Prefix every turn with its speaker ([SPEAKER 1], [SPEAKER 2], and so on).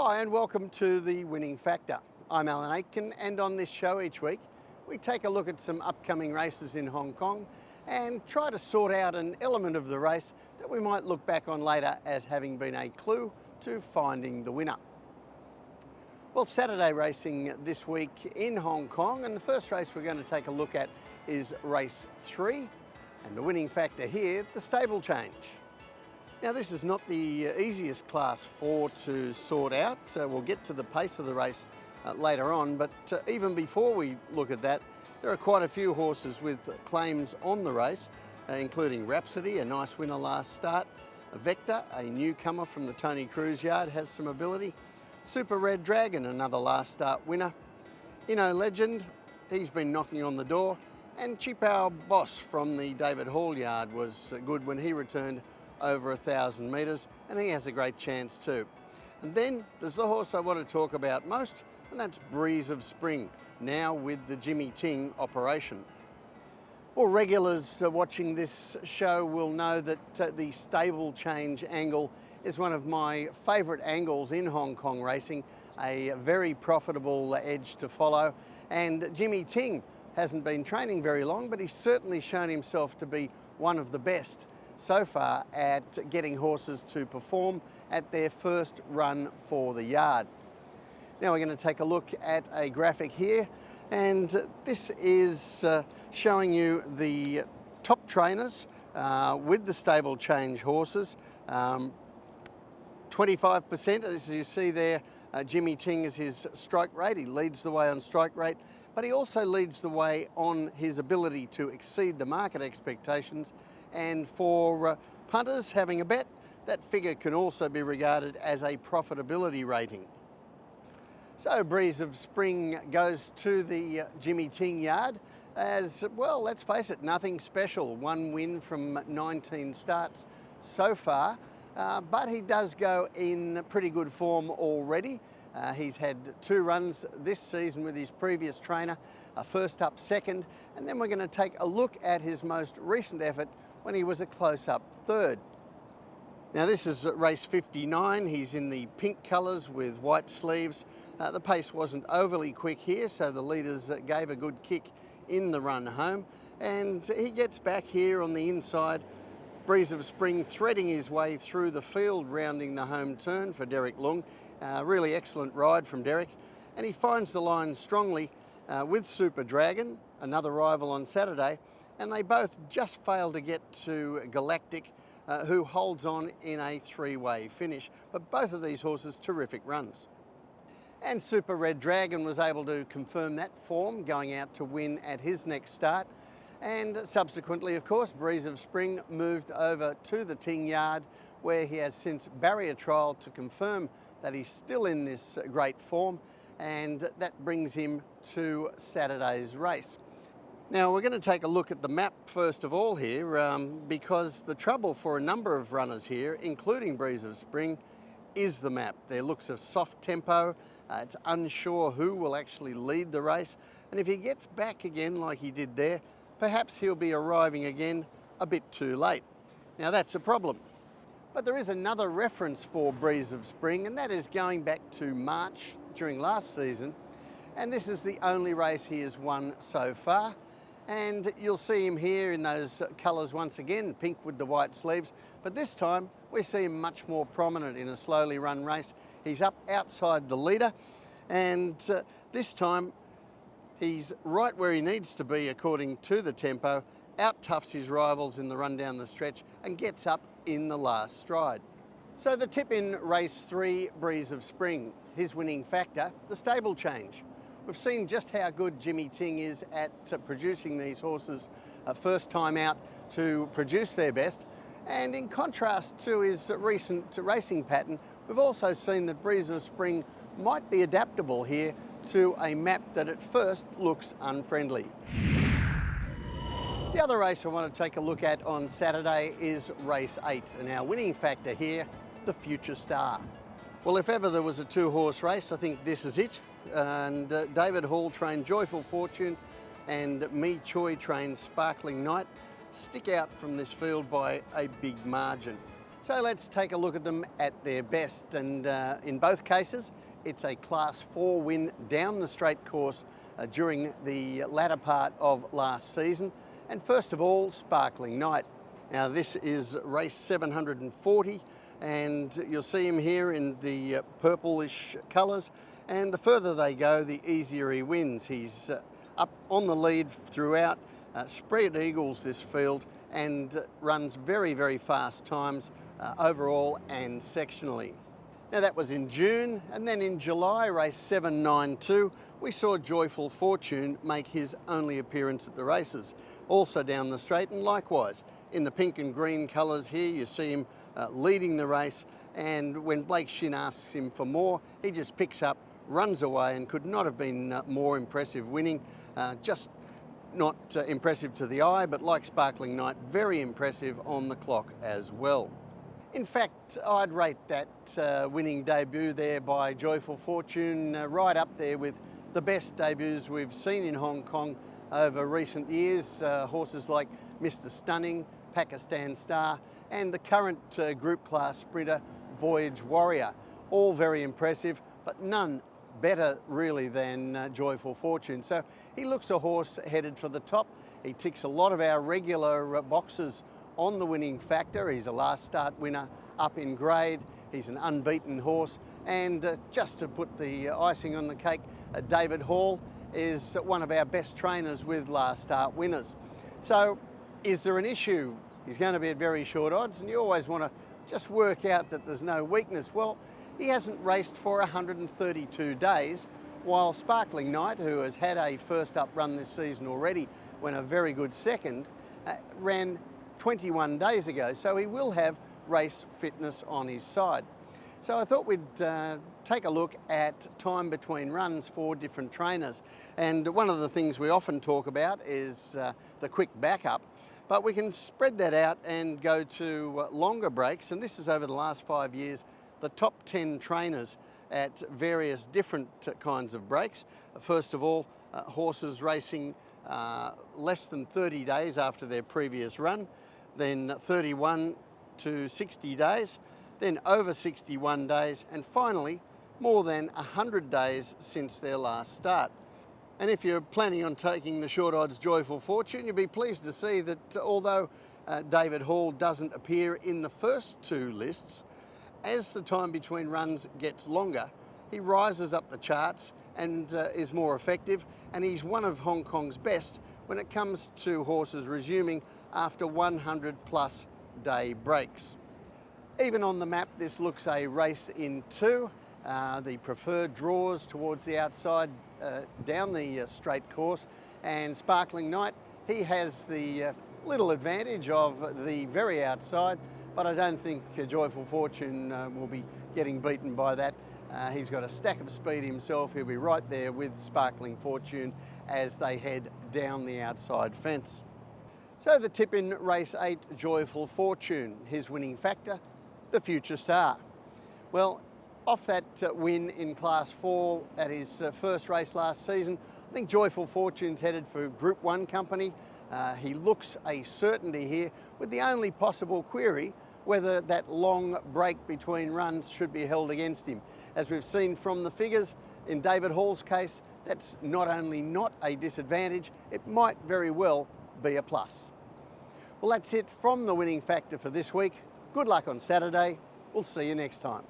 [SPEAKER 1] Hi and welcome to The Winning Factor. I'm Alan Aitken, and on this show each week we take a look at some upcoming races in Hong Kong and try to sort out an element of the race that we might look back on later as having been a clue to finding the winner. Well, Saturday racing this week in Hong Kong, and the first race we're going to take a look at is race 3, and the winning factor here, the stable change. Now, this is not the easiest class 4 to sort out. We'll get to the pace of the race later on, but even before we look at that, there are quite a few horses with claims on the race, including Rhapsody, a nice winner last start. Vector, a newcomer from the Tony Cruz yard, has some ability. Super Red Dragon, another last start winner. Inno Legend, he's been knocking on the door. And Cheap Our Boss from the David Hall yard was good when he returned over 1,000 metres, and he has a great chance too. And then there's the horse I want to talk about most, and that's Breeze of Spring, now with the Jimmy Ting operation. Well, regulars watching this show will know that the stable change angle is one of my favourite angles in Hong Kong racing, a very profitable edge to follow. And Jimmy Ting hasn't been training very long, but he's certainly shown himself to be one of the best so far at getting horses to perform at their first run for the yard. Now we're going to take a look at a graphic here, and this is showing you the top trainers with the stable change horses. 25%, as you see there, Jimmy Ting is his strike rate. He leads the way on strike rate, but he also leads the way on his ability to exceed the market expectations. And for punters having a bet, that figure can also be regarded as a profitability rating. So Breeze of Spring goes to the Jimmy Ting yard as, well, let's face it, nothing special. One win from 19 starts so far, but he does go in pretty good form already. He's had 2 runs this season with his previous trainer, first up, second, and then we're going to take a look at his most recent effort when he was a close-up third. Now this is race 59. He's in the pink colours with white sleeves. The pace wasn't overly quick here, so the leaders gave a good kick in the run home, and he gets back here on the inside. Breeze of Spring threading his way through the field, rounding the home turn for Derek Lung. Really excellent ride from Derek, and he finds the line strongly with Super Dragon, another rival on Saturday, and they both just fail to get to Galactic, who holds on in a 3-way finish. But both of these horses, terrific runs. And Super Red Dragon was able to confirm that form, going out to win at his next start. And subsequently, of course, Breeze of Spring moved over to the Ting yard, where he has since barrier trialled to confirm that he's still in this great form, and that brings him to Saturday's race. Now we're going to take a look at the map first of all here, because the trouble for a number of runners here, including Breeze of Spring, is the map. There looks a soft tempo, it's unsure who will actually lead the race, and if he gets back again like he did there, perhaps he'll be arriving again a bit too late. Now that's a problem. But there is another reference for Breeze of Spring, and that is going back to March during last season, and this is the only race he has won so far. And you'll see him here in those colours once again, pink with the white sleeves, but this time we see him much more prominent in a slowly run race. He's up outside the leader, and this time he's right where he needs to be according to the tempo, out-toughs his rivals in the run down the stretch and gets up in the last stride. So the tip in race 3, Breeze of Spring, his winning factor, the stable change. We've seen just how good Jimmy Ting is at producing these horses first time out to produce their best. And in contrast to his recent racing pattern, we've also seen that Breeze of Spring might be adaptable here to a map that at first looks unfriendly. The other race I want to take a look at on Saturday is race 8, and our winning factor here, the Future Star. Well, if ever there was a 2-horse race, I think this is it. And David Hall trained Joyful Fortune and Mi Choi trained Sparkling Night stick out from this field by a big margin. So let's take a look at them at their best, and in both cases it's a Class 4 win down the straight course during the latter part of last season. And first of all, Sparkling Night. Now this is race 740, and you'll see him here in the purplish colours, and the further they go the easier he wins. He's up on the lead throughout, spread eagles this field, and runs very, very fast times overall and sectionally. Now that was in June, and then in July, race 792, we saw Joyful Fortune make his only appearance at the races, also down the straight, and likewise in the pink and green colours here you see him leading the race, and when Blake Shin asks him for more, he just picks up, runs away, and could not have been more impressive winning. Just not impressive to the eye, but like Sparkling Night, very impressive on the clock as well. In fact, I'd rate that winning debut there by Joyful Fortune right up there with the best debuts we've seen in Hong Kong over recent years. Horses like Mr. Stunning, Pakistan Star, and the current group class sprinter Voyage Warrior. All very impressive, but none better really than Joyful Fortune. So he looks a horse headed for the top. He ticks a lot of our regular boxes on the winning factor. He's a last start winner up in grade. He's an unbeaten horse, and just to put the icing on the cake, David Hall is one of our best trainers with last start winners. So is there an issue? He's going to be at very short odds, and you always want to just work out that there's no weakness. Well, he hasn't raced for 132 days, while Sparkling Night, who has had a first up run this season already, went a very good second, ran 21 days ago, so he will have race fitness on his side. So I thought we'd take a look at time between runs for different trainers. And one of the things we often talk about is the quick backup, but we can spread that out and go to longer breaks. And this is over the last 5 years, the top 10 trainers at various different kinds of breaks. First of all, horses racing less than 30 days after their previous run, then 31 to 60 days, then over 61 days, and finally more than 100 days since their last start. And if you're planning on taking the short odds Joyful Fortune, you'll be pleased to see that although David Hall doesn't appear in the first two lists, as the time between runs gets longer, he rises up the charts and is more effective, and he's one of Hong Kong's best when it comes to horses resuming after 100 plus day breaks. Even on the map, this looks a race in two. The preferred draws towards the outside down the straight course, and Sparkling Night, he has the little advantage of the very outside, but I don't think Joyful Fortune will be getting beaten by that. He's got a stack of speed himself. He'll be right there with Sparkling Fortune as they head down the outside fence. So the tip in race 8, Joyful Fortune, his winning factor, the Future Star. Well, off that win in Class 4 at his first race last season, I think Joyful Fortune's headed for Group 1 company. He looks a certainty here, with the only possible query whether that long break between runs should be held against him. As we've seen from the figures, in David Hall's case, that's not only not a disadvantage, it might very well be a plus. Well, that's it from the winning factor for this week. Good luck on Saturday. We'll see you next time.